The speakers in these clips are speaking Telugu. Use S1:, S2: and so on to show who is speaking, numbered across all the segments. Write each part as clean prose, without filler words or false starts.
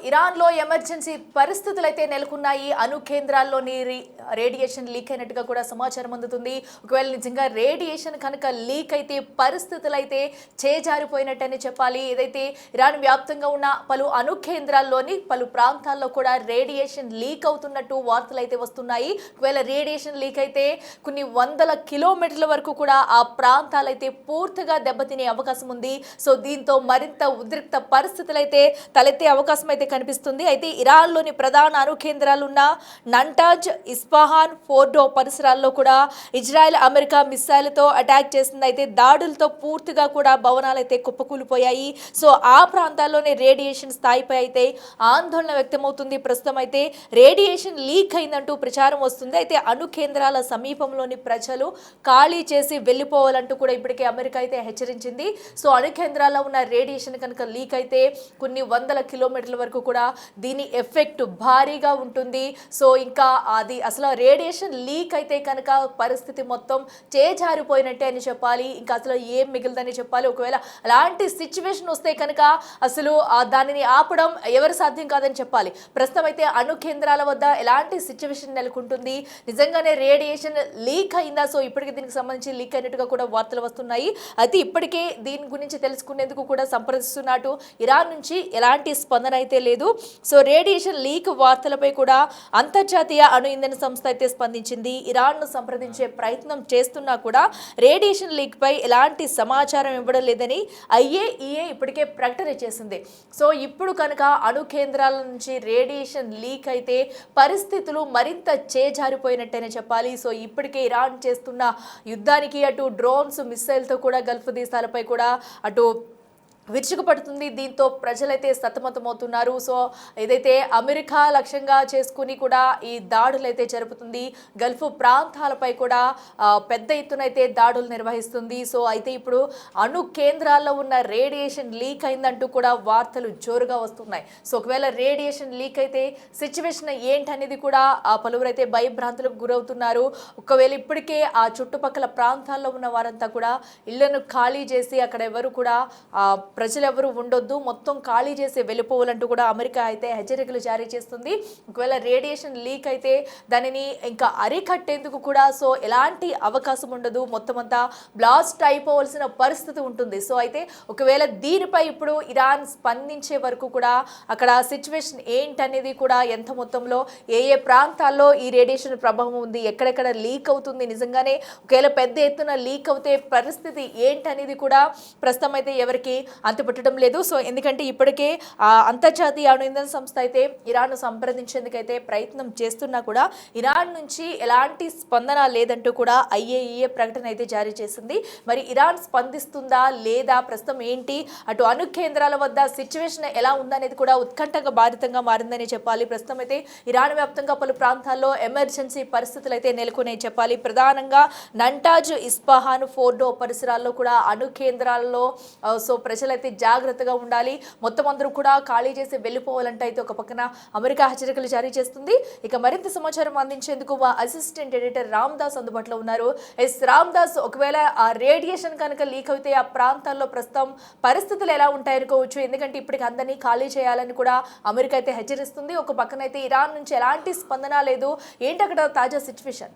S1: ఇరాన్లో ఎమర్జెన్సీ పరిస్థితులు అయితే నెలకొన్నాయి. అణు కేంద్రాల్లోని రేడియేషన్ లీక్ అయినట్టుగా కూడా సమాచారం అందుతుంది. ఒకవేళ నిజంగా రేడియేషన్ కనుక లీక్ అయితే పరిస్థితులు అయితే చేజారిపోయినట్టని చెప్పాలి. ఏదైతే ఇరాన్ వ్యాప్తంగా ఉన్న పలు అణు కేంద్రాల్లోని పలు ప్రాంతాల్లో కూడా రేడియేషన్ లీక్ అవుతున్నట్టు వార్తలు అయితే వస్తున్నాయి. ఒకవేళ రేడియేషన్ లీక్ అయితే కొన్ని వందల కిలోమీటర్ల వరకు కూడా ఆ ప్రాంతాలు అయితే పూర్తిగా దెబ్బతినే అవకాశం ఉంది. సో దీంతో మరింత ఉద్రిక్త పరిస్థితులు అయితే తలెత్తే అవకాశం అయితే కనిపిస్తుంది. అయితే ఇరాన్లోని ప్రధాన అణు కేంద్రాలు ఉన్న నంటాజ్, ఇస్ఫహాన్, ఫోర్డో పరిసరాల్లో కూడా ఇజ్రాయెల్ అమెరికా మిస్సైల్తో అటాక్ చేసింది. అయితే దాడులతో పూర్తిగా కూడా భవనాలు అయితే కుప్పకూలిపోయాయి. సో ఆ ప్రాంతాల్లోనే రేడియేషన్ స్థాయిపై అయితే ఆందోళన వ్యక్తమవుతుంది. ప్రస్తుతం అయితే రేడియేషన్ లీక్ అయిందంటూ ప్రచారం వస్తుంది. అయితే అణు కేంద్రాల సమీపంలోని ప్రజలు ఖాళీ చేసి వెళ్ళిపోవాలంటూ కూడా ఇప్పటికే అమెరికా అయితే హెచ్చరించింది. సో అణు కేంద్రాల్లో ఉన్న రేడియేషన్ కనుక లీక్ అయితే కొన్ని వందల కిలోమీటర్ల వరకు కూడా దీని ఎఫెక్ట్ భారీగా ఉంటుంది. సో ఇంకా అది అసలు రేడియేషన్ లీక్ అయితే కనుక పరిస్థితి మొత్తం చేజారిపోయినట్టే అని చెప్పాలి. ఇంకా అసలు ఏం మిగిలిందని చెప్పాలి. ఒకవేళ అలాంటి సిచ్యువేషన్ వస్తే కనుక అసలు దానిని ఆపడం ఎవరు సాధ్యం కాదని చెప్పాలి. ప్రస్తుతం అయితే అణు కేంద్రాల వద్ద ఎలాంటి సిచ్యువేషన్ నెలకొంటుంది, నిజంగానే రేడియేషన్ లీక్ అయిందా? సో ఇప్పటికే దీనికి సంబంధించి లీక్ అయినట్టుగా కూడా వార్తలు వస్తున్నాయి. అయితే ఇప్పటికే దీని గురించి తెలుసుకునేందుకు కూడా సంప్రదిస్తున్నట్టు ఇరాన్ నుంచి ఎలాంటి స్పందన అయితే లేదు. సో రేడియేషన్ లీక్ వార్తలపై కూడా అంతర్జాతీయ అణు ఇంధన సంస్థ అయితే స్పందించింది. ఇరాన్ను సంప్రదించే ప్రయత్నం చేస్తున్నా కూడా రేడియేషన్ లీక్ పై ఎలాంటి సమాచారం ఇవ్వడం లేదని IAEA ఇప్పటికే ప్రకటన చేసింది. సో ఇప్పుడు కనుక అణు కేంద్రాల నుంచి రేడియేషన్ లీక్ అయితే పరిస్థితులు మరింత చేజారిపోయినట్టేనే చెప్పాలి. సో ఇప్పటికే ఇరాన్ చేస్తున్న యుద్ధానికి అటు డ్రోన్స్, మిస్సైల్తో కూడా గల్ఫ్ దేశాలపై కూడా అటు విరుచుకుపడుతుంది. దీంతో ప్రజలైతే సతమతమవుతున్నారు. సో ఏదైతే అమెరికా లక్ష్యంగా చేసుకుని కూడా ఈ దాడులు అయితే జరుపుతుంది. గల్ఫ్ ప్రాంతాలపై కూడా పెద్ద ఎత్తున అయితే దాడులు నిర్వహిస్తుంది. సో అయితే ఇప్పుడు అణు కేంద్రాల్లో ఉన్న రేడియేషన్ లీక్ అయిందంటూ కూడా వార్తలు జోరుగా వస్తున్నాయి. సో ఒకవేళ రేడియేషన్ లీక్ అయితే సిచ్యువేషన్ ఏంటనేది కూడా పలువురు అయితే భయభ్రాంతులకు గురవుతున్నారు. ఒకవేళ ఇప్పటికే ఆ చుట్టుపక్కల ప్రాంతాల్లో ఉన్న వారంతా కూడా ఇళ్లను ఖాళీ చేసి అక్కడ ఎవరు కూడా ప్రజలు ఎవరు ఉండొద్దు, మొత్తం ఖాళీ చేసి వెళ్ళిపోవాలంటూ కూడా అమెరికా అయితే హెచ్చరికలు జారీ చేస్తుంది. ఒకవేళ రేడియేషన్ లీక్ అయితే దానిని ఇంకా అరికట్టేందుకు కూడా సో ఎలాంటి అవకాశం ఉండదు, మొత్తం అంతా బ్లాస్ట్ అయిపోవాల్సిన పరిస్థితి ఉంటుంది. సో అయితే ఒకవేళ దీనిపై ఇప్పుడు ఇరాన్ స్పందించే వరకు కూడా అక్కడ సిచ్యువేషన్ ఏంటనేది కూడా ఎంత మొత్తంలో ఏ ఏ ప్రాంతాల్లో ఈ రేడియేషన్ ప్రభావం ఉంది, ఎక్కడెక్కడ లీక్ అవుతుంది, నిజంగానే ఒకవేళ పెద్ద ఎత్తున లీక్ అవుతే పరిస్థితి ఏంటనేది కూడా ప్రస్తుతం అయితే ఎవరికి అంతుపట్టడం లేదు. సో ఎందుకంటే ఇప్పటికే అంతర్జాతీయ అణు ఇంధన సంస్థ అయితే ఇరాన్ను సంప్రదించేందుకైతే ప్రయత్నం చేస్తున్నా కూడా ఇరాన్ నుంచి ఎలాంటి స్పందన లేదంటూ కూడా IAEA ప్రకటన అయితే జారీ చేసింది. మరి ఇరాన్ స్పందిస్తుందా లేదా, ప్రస్తుతం ఏంటి, అటు అణు కేంద్రాల వద్ద సిచ్యువేషన్ ఎలా ఉందనేది కూడా ఉత్కంఠగా బాధితంగా మారిందని చెప్పాలి. ప్రస్తుతం అయితే ఇరాన్ వ్యాప్తంగా పలు ప్రాంతాల్లో ఎమర్జెన్సీ పరిస్థితులు అయితే నెలకొనే చెప్పాలి. ప్రధానంగా నంటాజ్, ఇస్ఫహాన్, ఫోర్డో పరిసరాల్లో కూడా అణు కేంద్రాల్లో సో ప్రజలైతే జాగ్రత్తగా ఉండాలి, మొత్తం అందరూ కూడా ఖాళీ చేసి వెళ్ళిపోవాలంటే అయితే ఒక పక్కన అమెరికా హెచ్చరికలు జారీ చేస్తుంది. ఇక మరింత సమాచారం అందించేందుకు మా అసిస్టెంట్ ఎడిటర్ రామ్ దాస్ అందుబాటులో ఉన్నారు. రామ్ దాస్, ఒకవేళ ఆ రేడియేషన్ కనుక లీక్ అయితే ఆ ప్రాంతాల్లో ప్రస్తుతం పరిస్థితులు ఎలా ఉంటాయనుకోవచ్చు? ఎందుకంటే ఇప్పటికి అందరినీ ఖాళీ చేయాలని కూడా అమెరికా అయితే హెచ్చరిస్తుంది. ఒక పక్కన అయితే ఇరాన్ నుంచి ఎలాంటి స్పందన లేదు. ఏంటి అక్కడ తాజా సిచ్యువేషన్?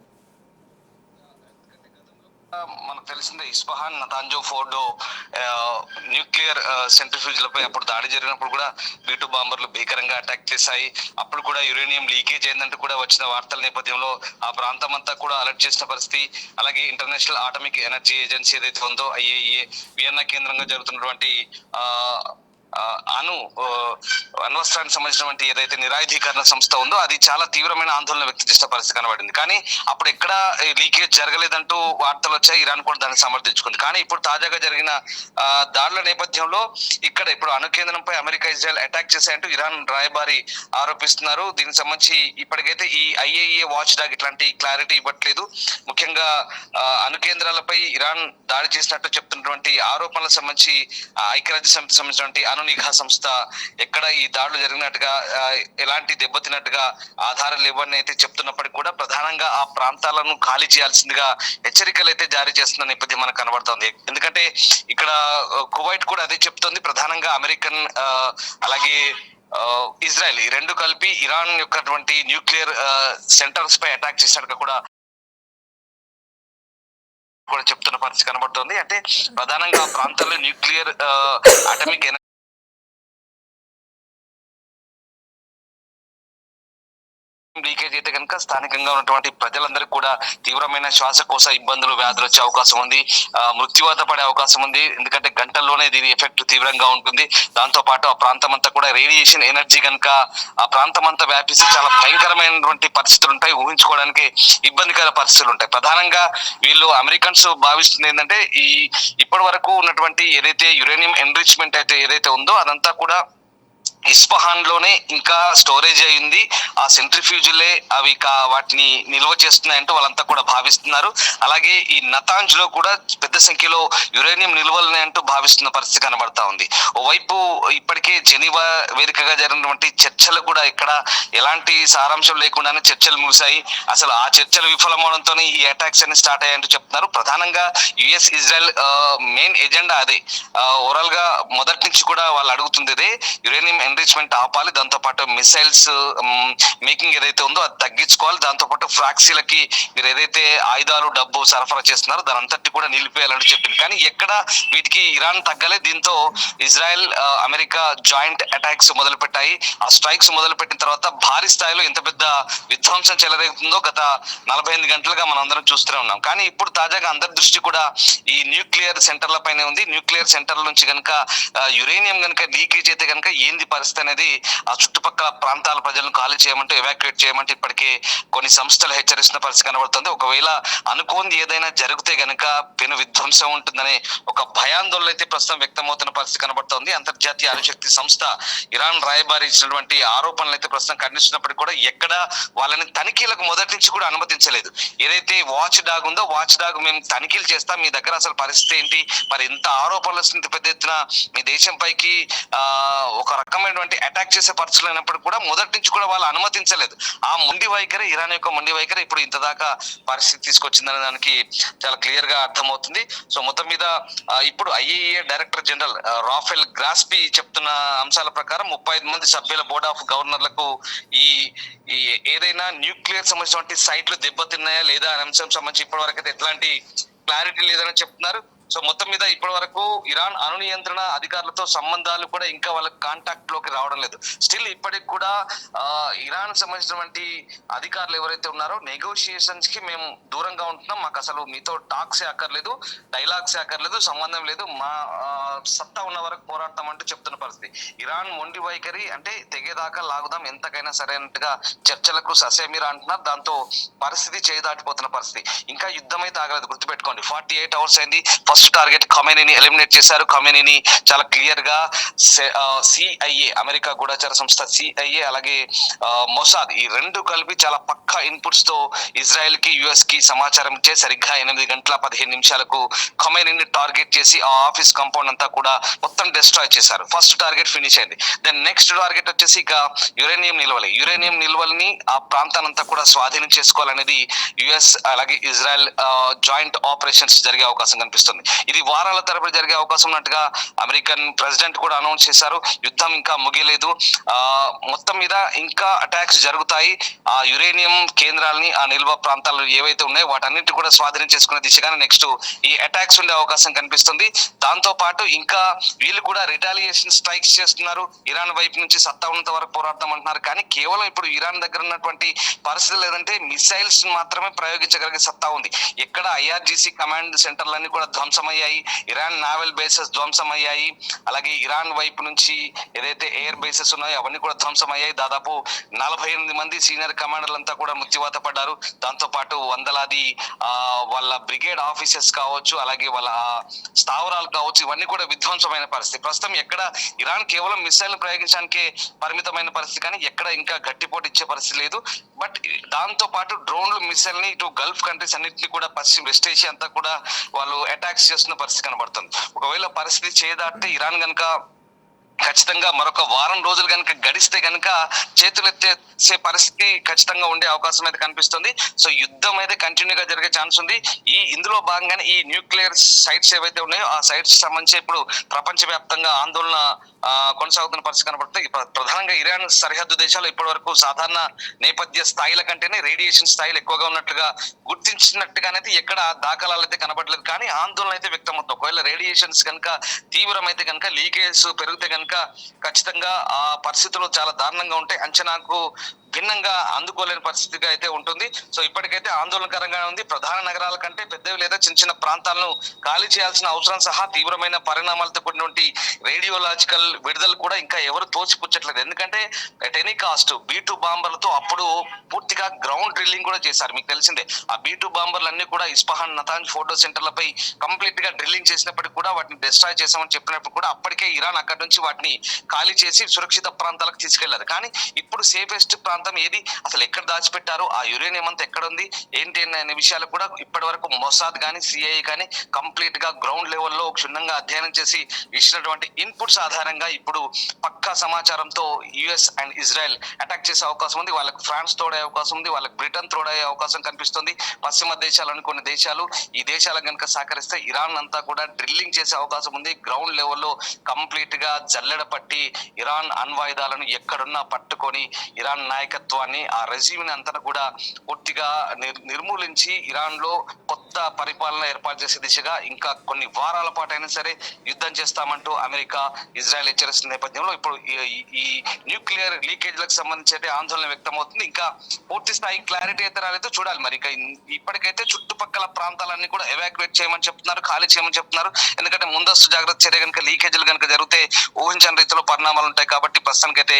S2: మనకు తెలిసిందే, ఇస్ఫహాన్, నతాంజో, ఫోర్డో న్యూక్లియర్ సెంట్రిఫ్యూజ్లపై అప్పుడు దాడి జరిగినప్పుడు కూడా B2 బాంబర్లు భీకరంగా అటాక్ చేశాయి. అప్పుడు కూడా యురేనియం లీకేజ్ అయిందంటూ కూడా వచ్చిన వార్తల నేపథ్యంలో ఆ ప్రాంతం అంతా కూడా అలర్ట్ చేసిన పరిస్థితి. అలాగే ఇంటర్నేషనల్ ఆటమిక్ ఎనర్జీ ఏజెన్సీ ఏదైతే ఉందో IAEA వియన్నా కేంద్రంగా జరుగుతున్నటువంటి అణ్వస్త్రానికి సంబంధించినటువంటి ఏదైతే నిరాయుధీకరణ సంస్థ ఉందో అది చాలా తీవ్రమైన ఆందోళన వ్యక్తం చేసిన పరిస్థితి కనబడింది. కానీ అప్పుడు ఎక్కడ లీకేజ్ జరగలేదంటూ వార్తలు వచ్చాయి. ఇరాన్ కూడా దాన్ని సమర్థించుకుంది. కానీ ఇప్పుడు తాజాగా జరిగిన దాడుల నేపథ్యంలో ఇక్కడ ఇప్పుడు అణు కేంద్రంపై అమెరికా, ఇజ్రాయెల్ అటాక్ చేశాయంటూ ఇరాన్ రాయబారి ఆరోపిస్తున్నారు. దీనికి సంబంధించి ఇప్పటికైతే ఈ IAEA వాచ్ డాగ్ ఇట్లాంటి క్లారిటీ ఇవ్వట్లేదు. ముఖ్యంగా అణు కేంద్రాలపై ఇరాన్ దాడి చేసినట్టు చెప్తున్నటువంటి ఆరోపణలకు సంబంధించి ఐక్యరాజ్య సమితి సంబంధించినటువంటి అణు నిఘా సంస్థ ఎక్కడ ఈ దాడులు జరిగినట్టుగా, ఎలాంటి దెబ్బతిన్నట్టుగా ఆధారాలు ఇవ్వని అయితే చెప్తున్నప్పటికీ కూడా ప్రధానంగా ఆ ప్రాంతాలను ఖాళీ చేయాల్సిందిగా హెచ్చరికలు అయితే జారీ చేస్తున్న నేపథ్యం మనకు కనబడుతోంది. ఎందుకంటే ఇక్కడ కువైట్ కూడా అదే చెప్తోంది. ప్రధానంగా అమెరికన్ అలాగే ఇజ్రాయెల్ ఈ రెండు కలిపి ఇరాన్ యొక్కటువంటి న్యూక్లియర్ సెంటర్స్ పై అటాక్ చేసినట్టుగా కూడా చెప్తున్న పరిస్థితి కనబడుతుంది. అంటే ప్రధానంగా ఆ ప్రాంతాల్లో న్యూక్లియర్ అటమిక్ లీకేజ్ అయితే కనుక స్థానికంగా ఉన్నటువంటి ప్రజలందరికీ కూడా తీవ్రమైన శ్వాసకోశ ఇబ్బందులు, వ్యాధులు వచ్చే అవకాశం ఉంది. మృత్యువాత పడే అవకాశం ఉంది. ఎందుకంటే గంటల్లోనే దీని ఎఫెక్ట్ తీవ్రంగా ఉంటుంది. దాంతో పాటు ఆ ప్రాంతం అంతా కూడా రేడియేషన్ ఎనర్జీ కనుక ఆ ప్రాంతం అంతా వ్యాపిస్తే చాలా భయంకరమైనటువంటి పరిస్థితులు ఉంటాయి. ఊహించుకోవడానికి ఇబ్బందికర పరిస్థితులు ఉంటాయి. ప్రధానంగా వీళ్ళు అమెరికన్స్ భావిస్తుంది ఏంటంటే ఇప్పటి వరకు ఉన్నటువంటి ఏదైతే యురేనియం ఎన్రిచ్మెంట్ అయితే ఏదైతే ఉందో అదంతా కూడా ఇస్ఫహాన్ లోనే ఇంకా స్టోరేజ్ అయింది. ఆ సెంట్రిఫ్యూజులే అవి వాటిని నిల్వ చేస్తున్నాయంటూ వాళ్ళంతా కూడా భావిస్తున్నారు. అలాగే ఈ నతాంజ్ లో కూడా పెద్ద సంఖ్యలో యురేనియం నిల్వలు అంటూ భావిస్తున్న పరిస్థితి కనబడతా ఉంది. ఓవైపు ఇప్పటికే జెనీవా వేదికగా జరిగినటువంటి చర్చలు కూడా ఇక్కడ ఎలాంటి సారాంశం లేకుండానే చర్చలు ముగిశాయి. అసలు ఆ చర్చలు విఫలమవడంతో ఈ అటాక్స్ అన్ని స్టార్ట్ అయ్యాయంటూ చెప్తున్నారు. ప్రధానంగా యుఎస్ ఇజ్రాయెల్ మెయిన్ ఎజెండా అదే. ఓవరాల్ గా మొదటి నుంచి కూడా వాళ్ళు అడుగుతుంది అదే, యురేనియం ఎన్రిచ్మెంట్ ఆపాలి, దాంతో పాటు మిసైల్స్ మేకింగ్ ఏదైతే ఉందో అది తగ్గించుకోవాలి, దాంతో పాటు ఫ్రాక్సీలకి మీరు ఏదైతే ఆయుధాలు డబ్బు సరఫరా చేస్తున్నారో దాని అంతటి కూడా నిలిపేయాలని చెప్పింది. కానీ ఎక్కడ వీటికి ఇరాన్ తగ్గలే. దీంతో ఇజ్రాయెల్ అమెరికా జాయింట్ అటాక్స్ మొదలు పెట్టాయి. ఆ స్ట్రైక్స్ మొదలు పెట్టిన తర్వాత భారీ స్థాయిలో ఎంత పెద్ద విధ్వంసం చెలరేగుతుందో గత 48 గంటలుగా మనం అందరం చూస్తూనే ఉన్నాం. కానీ ఇప్పుడు తాజాగా అందరి దృష్టి కూడా ఈ న్యూక్లియర్ సెంటర్ల పైనే ఉంది. న్యూక్లియర్ సెంటర్ల నుంచి కనుక యురేనియం కనుక లీకేజ్ అయితే కనుక ఏంది పరిస్థితి అనేది ఆ చుట్టుపక్కల ప్రాంతాల ప్రజలను ఖాళీ చేయమంటూ ఎవాక్యుయేట్ చేయమంటూ ఇప్పటికే కొన్ని సంస్థలు హెచ్చరిస్తున్న పరిస్థితి కనబడుతుంది. ఒకవేళ అనుకోని ఏదైనా జరిగితే గనక పెను విధ్వంసం ఉంటుందనే ఒక భయాందోళన అయితే ప్రస్తుతం వ్యక్తమవుతున్న పరిస్థితి కనబడుతోంది. అంతర్జాతీయ అణుశక్తి సంస్థ ఇరాన్ రాయబారి ఇచ్చినటువంటి ఆరోపణలు అయితే ప్రస్తుతం ఖండిస్తున్నప్పటికీ కూడా ఎక్కడ వాళ్ళని తనిఖీలకు మొదటి నుంచి కూడా అనుమతించలేదు. ఏదైతే వాచ్ డాగ్ ఉందో వాచ్ డాగ్ మేము తనిఖీలు చేస్తాం, మీ దగ్గర అసలు పరిస్థితి ఏంటి, మరి ఎంత ఆరోపణలు వస్తుంది పెద్ద ఎత్తున మీ దేశం పైకి ఒక రకమైనటువంటి అటాక్ చేసే పరిస్థితులు అయినప్పుడు కూడా మొదటి నుంచి కూడా వాళ్ళు అనుమతించలేదు. ఆ మొండి వైఖరి, ఇరాన్ యొక్క మొండి వైఖరి ఇప్పుడు ఇంత దాకా పరిస్థితి తీసుకొచ్చిందనే దానికి చాలా క్లియర్ గా అర్థమవుతుంది. సో మొత్తం మీద ఇప్పుడు ఐఏఏ డైరెక్టర్ జనరల్ రాఫెల్ గ్రాస్పీ చెప్తున్న అంశాల ప్రకారం 35 మంది సభ్యుల బోర్డ్ ఆఫ్ గవర్నర్లకు ఈ ఏదైనా న్యూక్లియర్ సంబంధించిన సైట్లు దెబ్బతిన్నాయా లేదా అనే అంశం సంబంధించి ఇప్పటి వరకు అయితే ఎట్లాంటి క్లారిటీ లేదని చెప్తున్నారు. సో మొత్తం మీద ఇప్పటి వరకు ఇరాన్ అణు నియంత్రణ అధికారులతో సంబంధాలు కూడా ఇంకా వాళ్ళ కాంటాక్ట్ లోకి రావడం లేదు. స్టిల్ ఇప్పటికి కూడా ఇరాన్ సంబంధించినటువంటి అధికారులు ఎవరైతే ఉన్నారో నెగోషియేషన్స్ కి మేము దూరంగా ఉంటున్నాం, మాకు అసలు మీతో టాక్సే అక్కర్లేదు, డైలాగ్సే అక్కర్లేదు, సంబంధం లేదు, మా సత్తా ఉన్న వరకు పోరాడతామంటూ చెప్తున్న పరిస్థితి. ఇరాన్ మొండి వైఖరి అంటే తెగేదాకా లాగుదాం, ఎంతకైనా సరైనట్టుగా చర్చలకు ససేమిరా అంటున్నారు. దాంతో పరిస్థితి చేదాటిపోతున్న పరిస్థితి. ఇంకా యుద్ధం అయితే ఆగలేదు, గుర్తుపెట్టుకోండి. 48 అవర్స్ అయింది. ఫస్ట్ టార్గెట్ ఖమేనీని ఎలిమినేట్ చేశారు. ఖమేనీని చాలా క్లియర్ గా సిఐఏ అమెరికా గూఢచార సంస్థ సిఐఏ అలాగే మొసాద్ ఈ రెండు కలిపి చాలా పక్కా ఇన్పుట్స్ తో ఇజ్రాయెల్ కి యుఎస్ కి సమాచారం ఇచ్చే సరిగ్గా 8:15 ఖమేనీని టార్గెట్ చేసి ఆ ఆఫీస్ కాంపౌండ్ అంతా కూడా మొత్తం డిస్ట్రాయ్ చేశారు. ఫస్ట్ టార్గెట్ ఫినిష్ అయింది. దెన్ నెక్స్ట్ టార్గెట్ వచ్చేసి ఇక యురేనియం నిల్వల్ని ఆ ప్రాంతానంతా కూడా స్వాధీనం చేసుకోవాలనేది యుఎస్ అలాగే ఇజ్రాయెల్ జాయింట్ ఆపరేషన్స్ జరిగే అవకాశం కనిపిస్తుంది. ఇది వారాల తరబడి జరిగే అవకాశం ఉన్నట్టుగా అమెరికన్ ప్రెసిడెంట్ కూడా అనౌన్స్ చేశారు. యుద్ధం ఇంకా ముగియలేదు, మొత్తం మీద ఇంకా అటాక్స్ జరుగుతాయి. ఆ యురేనియం కేంద్రాలని ఆ నిల్వ ప్రాంతాలు ఏవైతే ఉన్నాయో వాటన్నిటి కూడా స్వాధీనం చేసుకునే దిశగానే నెక్స్ట్ ఈ అటాక్స్ ఉండే అవకాశం కనిపిస్తుంది. దాంతో పాటు ఇంకా వీళ్ళు కూడా రిటాలియేషన్ స్ట్రైక్స్ చేస్తున్నారు. ఇరాన్ వైపు నుంచి సత్తా ఉన్నంత వరకు పోరాడతాం అంటున్నారు. కానీ కేవలం ఇప్పుడు ఇరాన్ దగ్గర ఉన్నటువంటి పరిస్థితి లేదంటే మిసైల్స్ మాత్రమే ప్రయోగించగలిగే సత్తా ఉంది. ఎక్కడ ఐఆర్జీసీ కమాండ్ సెంటర్లన్నీ కూడా ధ్వంసమయ్యాయి, ఇరాన్ నావల్ బేసెస్ ధ్వంసమయ్యాయి, అలాగే ఇరాన్ వైపు నుంచి ఏదైతే ఎయిర్ బేసెస్ ఉన్నాయో అవన్నీ కూడా ధ్వంసమయ్యాయి. దాదాపు 48 మంది సీనియర్ కమాండర్లంతా కూడా మృత్యువాత పడ్డారు. దాంతో పాటు వందలాది వాళ్ళ బ్రిగేడ్ ఆఫీసర్స్ కావచ్చు, అలాగే వాళ్ళ స్థావరాలు కావచ్చు, ఇవన్నీ కూడా విధ్వంసమైన పరిస్థితి. ప్రస్తుతం ఎక్కడ ఇరాన్ కేవలం మిసైల్ ప్రయోగించడానికే పరిమితమైన పరిస్థితి, కానీ ఎక్కడ ఇంకా గట్టిపోటు ఇచ్చే పరిస్థితి లేదు. బట్ దాంతో పాటు డ్రోన్లు మిసైల్ ని ఇటు గల్ఫ్ కంట్రీస్ అన్నింటినీ కూడా వెస్ట్ ఏషియా అంతా కూడా వాళ్ళు అటాక్స్ చేస్తున్న పరిస్థితి కనబడుతుంది. ఒకవేళ పరిస్థితి చేదాటితే ఇరాన్ కనుక ఖచ్చితంగా మరొక వారం రోజులు కనుక గడిస్తే కనుక చేతులెత్తేసే పరిస్థితి ఖచ్చితంగా ఉండే అవకాశం అయితే కనిపిస్తుంది. సో యుద్ధం అయితే కంటిన్యూగా జరిగే ఛాన్స్ ఉంది. ఇందులో భాగంగానే ఈ న్యూక్లియర్ సైట్స్ ఏవైతే ఉన్నాయో ఆ సైట్స్ సంబంధించి ఇప్పుడు ప్రపంచవ్యాప్తంగా ఆందోళన కొనసాగుతున్న పరిస్థితి కనబడుతుంది. ప్రధానంగా ఇరాన్ సరిహద్దు దేశాలు ఇప్పటి వరకు సాధారణ నేపథ్య స్థాయిల కంటేనే రేడియేషన్ స్థాయిలు ఎక్కువగా ఉన్నట్లుగా గుర్తించినట్టుగానైతే ఎక్కడ దాఖలాలు అయితే కనబడలేదు. కానీ ఆందోళన అయితే వ్యక్తమవుతుంది. ఒకవేళ రేడియేషన్స్ కనుక తీవ్రమైతే కనుక లీకేజ్ పెరిగితే కనుక ఖచ్చితంగా ఆ పరిస్థితులు చాలా దారుణంగా ఉంటాయి. అంచనాకు భిన్నంగా అందుకోలేని పరిస్థితిగా అయితే ఉంటుంది. సో ఇప్పటికైతే ఆందోళనకరంగా ఉంది. ప్రధాన నగరాల కంటే పెద్దవి లేదా చిన్న చిన్న ప్రాంతాలను ఖాళీ చేయాల్సిన అవసరం సహా తీవ్రమైన పరిణామాలతో కూడినటువంటి రేడియోలాజికల్ విడుదల కూడా ఇంకా ఎవరు తోచిపుచ్చట్లేదు. ఎందుకంటే అట్ ఎనీ కాస్ట్ B2 బాంబర్లతో అప్పుడు పూర్తిగా గ్రౌండ్ డ్రిల్లింగ్ కూడా చేశారు. మీకు తెలిసిందే ఆ B2 బాంబర్లు అన్ని కూడా ఇస్ఫహాన్, నతాంజ్ ఫోటో సెంటర్లపై కంప్లీట్ గా డ్రిల్లింగ్ చేసినప్పటికీ కూడా వాటిని డిస్ట్రాయ్ చేసామని చెప్పినప్పుడు కూడా అప్పటికే ఇరాన్ అక్కడి నుంచి వాటిని ఖాళీ చేసి సురక్షిత ప్రాంతాలకు తీసుకెళ్లారు. కానీ ఇప్పుడు సేఫెస్ట్ ప్రాంతం ఏది, అసలు ఎక్కడ దాచిపెట్టారు, ఆ యురేనియం అంతా ఎక్కడ ఉంది ఏంటి అనే విషయాలు కూడా ఇప్పటి వరకు మొసాద్ కానీ CIA కానీ కంప్లీట్ గా గ్రౌండ్ లెవెల్లో క్షుణ్ణంగా అధ్యయనం చేసి ఇచ్చినటువంటి ఇన్పుట్స్ ఆధారంగా ఇప్పుడు పక్కా సమాచారంతో US అండ్ ఇజ్రాయెల్ అటాక్ చేసే అవకాశం ఉంది. వాళ్ళకి ఫ్రాన్స్ తోడే అవకాశం ఉంది, వాళ్ళకి బ్రిటన్ తోడయ్యే అవకాశం కనిపిస్తుంది. పశ్చిమ దేశాలని కొన్ని దేశాలు, ఈ దేశాలకు కనుక సహకరిస్తే ఇరాన్ అంతా కూడా డ్రిల్లింగ్ చేసే అవకాశం ఉంది. గ్రౌండ్ లెవెల్లో కంప్లీట్ గా జల్లెడ పట్టి ఇరాన్ అణ్వాయుధాలను ఎక్కడున్నా పట్టుకొని ఇరాన్ నాయకత్వాన్ని, ఆ రెజీమ్ని అంతా కూడా పూర్తిగా నిర్మూలించి ఇరాన్ లో కొత్త పరిపాలన ఏర్పాటు చేసే దిశగా ఇంకా కొన్ని వారాల పాటు అయినా సరే యుద్ధం చేస్తామంటూ అమెరికా, ఇజ్రాయెల్ హెచ్చరిస్తున్న నేపథ్యంలో ఇప్పుడు ఈ న్యూక్లియర్ లీకేజ్లకు సంబంధించి అయితే ఆందోళన వ్యక్తమవుతుంది. ఇంకా పూర్తి స్థాయి క్లారిటీ అయితే రాలేదు, చూడాలి. మరి ఇక ఇప్పటికైతే చుట్టుపక్కల ప్రాంతాలన్నీ కూడా ఎవాక్యుయేట్ చేయమని చెప్తున్నారు, ఖాళీ చేయమని చెప్తున్నారు. ఎందుకంటే ముందస్తు జాగ్రత్త చర్య కనుక లీకేజీలు కనుక జరిగితే ఊహించని రీతిలో పరిణామాలు ఉంటాయి. కాబట్టి ప్రస్తుతానికైతే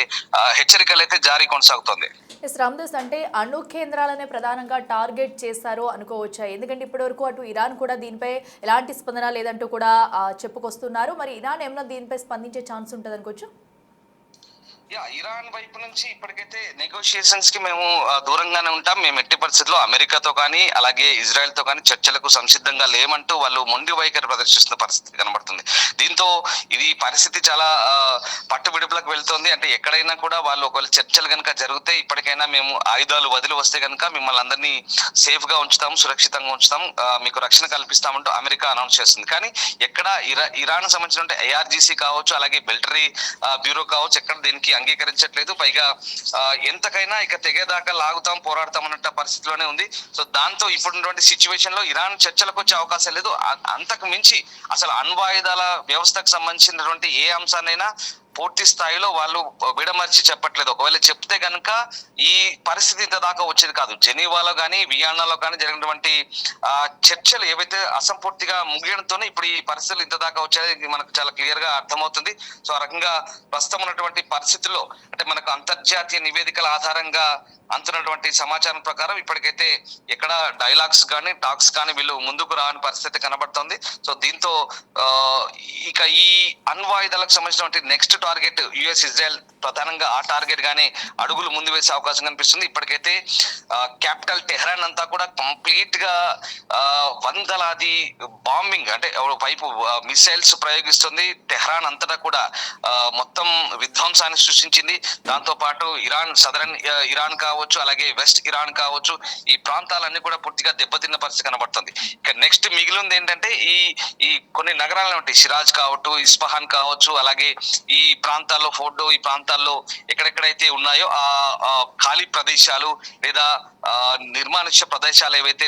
S2: హెచ్చరికలు అయితే జారీ కొనసాగుతుంది.
S1: రామదాస్, అంటే అణు కేంద్రాలనే ప్రధానంగా టార్గెట్ చేశారు అనుకోవచ్చా? ఎందుకంటే ఇప్పటివరకు అటు ఇరాన్ కూడా దీనిపై ఎలాంటి స్పందన లేదంటూ కూడా చెప్పుకొస్తున్నారు. మరి ఇరాన్ ఏమైనా దీనిపై స్పందించే ఛాన్స్ ఉంటుంది అనుకోవచ్చు?
S2: ఇరాన్ వైపు నుంచి ఇప్పటికైతే నెగోషియేషన్స్ కి మేము దూరంగానే ఉంటాం. మేము ఎట్టి పరిస్థితుల్లో అమెరికాతో కానీ అలాగే ఇజ్రాయెల్ తో కానీ చర్చలకు సంసిద్ధంగా లేమంటూ వాళ్ళు మొండి వైఖరి ప్రదర్శిస్తున్న పరిస్థితి కనబడుతుంది. దీంతో ఇది పరిస్థితి చాలా పట్టు విడుపులకు వెళ్తోంది. అంటే ఎక్కడైనా కూడా వాళ్ళు ఒకవేళ చర్చలు కనుక జరిగితే ఇప్పటికైనా మేము ఆయుధాలు వదిలి వస్తే కనుక మిమ్మల్ని అందరినీ సేఫ్ గా ఉంచుతాం, సురక్షితంగా ఉంచుతాం, మీకు రక్షణ కల్పిస్తామంటూ అమెరికా అనౌన్స్ చేస్తుంది. కానీ ఎక్కడ ఇరాన్ సంబంధించిన IRGC కావచ్చు, అలాగే మిలిటరీ బ్యూరో కావచ్చు, ఎక్కడ దీనికి అంగీకరించట్లేదు. పైగా ఎంతకైనా ఇక తెగేదాకా లాగుతాం, పోరాడతాం అన్నట్టు పరిస్థితిలోనే ఉంది. సో దాంతో ఇప్పుడున్నటువంటి సిచ్యువేషన్ లో ఇరాన్ చర్చలకు వచ్చే అవకాశం లేదు. అంతకు మించి అసలు అణ్వాయుధాల వ్యవస్థకు సంబంధించినటువంటి ఏ అంశాన్నైనా పూర్తి స్థాయిలో వాళ్ళు విడమర్చి చెప్పట్లేదు. ఒకవేళ చెప్తే కనుక ఈ పరిస్థితి ఇంత దాకా వచ్చేది కాదు. జెనీవాలో కానీ వియన్నాలో కానీ జరిగినటువంటి చర్చలు ఏవైతే అసంపూర్తిగా ముగియడంతోనే ఇప్పుడు ఈ పరిస్థితులు ఇంత దాకా వచ్చేది మనకు చాలా క్లియర్ గా అర్థమవుతుంది. సో ఆ రకంగా ప్రస్తుతం ఉన్నటువంటి పరిస్థితుల్లో అంటే మనకు అంతర్జాతీయ నివేదికల ఆధారంగా అందుతున్నటువంటి సమాచారం ప్రకారం ఇప్పటికైతే ఎక్కడ డైలాగ్స్ కానీ టాక్స్ కానీ వీళ్ళు ముందుకు రాని పరిస్థితి కనబడుతుంది. సో దీంతో ఇక ఈ అణ్వాయుధాలకు సంబంధించినటువంటి నెక్స్ట్ టార్గెట్ US, ఇజ్రాయెల్ ప్రధానంగా ఆ టార్గెట్ గానే అడుగులు ముందు వేసే అవకాశం కనిపిస్తుంది. ఇప్పటికైతే క్యాపిటల్ టెహ్రాన్ అంతా కూడా కంప్లీట్ గా వందలాది బాంబింగ్ అంటే వైపు మిసైల్స్ ప్రయోగిస్తుంది. టెహ్రాన్ అంతటా కూడా మొత్తం విధ్వంసాన్ని సృష్టించింది. దాంతో పాటు సదరన్ ఇరాన్ కావచ్చు, అలాగే వెస్ట్ ఇరాన్ కావచ్చు, ఈ ప్రాంతాలన్నీ కూడా పూర్తిగా దెబ్బతిన్న పరిస్థితి కనబడుతుంది. ఇక నెక్స్ట్ మిగిలింది ఏంటంటే ఈ కొన్ని నగరాలు ఉంటాయి, షిరాజ్ కావచ్చు, ఇస్ఫహాన్ కావచ్చు, అలాగే ఈ ప్రాంతాల్లో ఫోర్డో, ఈ ప్రాంతాల్లో ఎక్కడెక్కడైతే ఉన్నాయో ఆ ఖాళీ ప్రదేశాలు లేదా నిర్మానుష్య ప్రదేశాలు ఏవైతే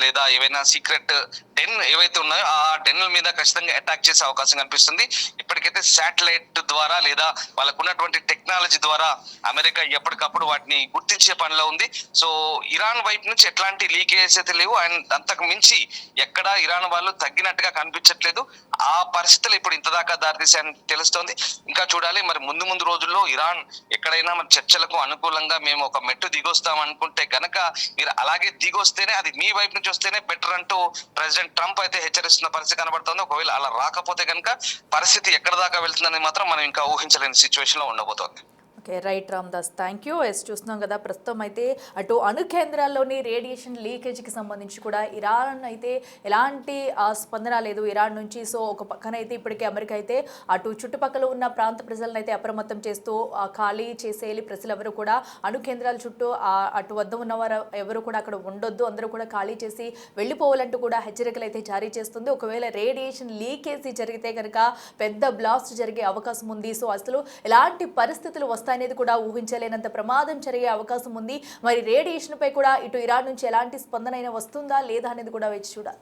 S2: లేదా ఏవైనా సీక్రెట్ డెన్ ఏవైతే ఉన్నాయో ఆ డెన్ల మీద ఖచ్చితంగా అటాక్ చేసే అవకాశం కనిపిస్తుంది. ఇప్పటికైతే శాటిలైట్ ద్వారా లేదా వాళ్ళకు ఉన్నటువంటి టెక్నాలజీ ద్వారా అమెరికా ఎప్పటికప్పుడు వాటిని గుర్తించే పనిలో ఉంది. సో ఇరాన్ వైపు నుంచి ఎట్లాంటి లీకేజెస్ అయితే లేవు. అండ్ అంతకు మించి ఎక్కడ ఇరాన్ వాళ్ళు తగ్గినట్టుగా కనిపించట్లేదు. ఆ పరిస్థితులు ఇప్పుడు ఇంత దాకా దారితీసాయని తెలుస్తోంది. ఇంకా చూడాలి మరి ముందు రోజుల్లో ఇరాన్ ఎక్కడైనా మన చర్చలకు అనుకూలంగా మేము ఒక మెట్టు దిగొస్తాం అనుకుంటే గనక మీరు అలాగే దిగొస్తేనే అది మీ వైపు నుంచి వస్తేనే బెటర్ అంటూ ప్రెసిడెంట్ ట్రంప్ అయితే హెచ్చరిస్తున్న పరిస్థితి కనబడుతుంది. ఒకవేళ అలా రాకపోతే కనుక పరిస్థితి ఎక్కడ దాకా వెళ్తుందని మాత్రం మనం ఇంకా ఊహించలేని సిచ్యువేషన్ లో ఉండబోతోంది.
S1: Okay, right Ramdas, thank you. చూస్తున్నాం కదా ప్రస్తుతం అయితే అటు అణు కేంద్రాల్లోని రేడియేషన్ లీకేజ్కి సంబంధించి కూడా ఇరాన్ అయితే ఎలాంటి స్పందన లేదు ఇరాన్ నుంచి. సో ఒక పక్కన అయితే ఇప్పటికే అమెరికా అయితే అటు చుట్టుపక్కల ఉన్న ప్రాంత ప్రజలను అయితే అప్రమత్తం చేస్తూ ఖాళీ చేసేయాలి, ప్రజలు ఎవరు కూడా అణు కేంద్రాల చుట్టూ అటు వద్ద ఉన్నవారు ఎవరు కూడా అక్కడ ఉండొద్దు, అందరూ కూడా ఖాళీ చేసి వెళ్ళిపోవాలంటూ కూడా హెచ్చరికలు అయితే జారీ చేస్తుంది. ఒకవేళ రేడియేషన్ లీకేజ్ జరిగితే కనుక పెద్ద బ్లాస్ట్ జరిగే అవకాశం ఉంది. సో అసలు ఎలాంటి పరిస్థితులు వస్తాయనేది కూడా ఊహించలేనంత ప్రమాదం జరిగే అవకాశం ఉంది. మరి రేడియేషన్ పై కూడా ఇటు ఇరాన్ నుంచి ఎలాంటి స్పందన అయినా వస్తుందా లేదా అనేది కూడా వేచి చూడాలి.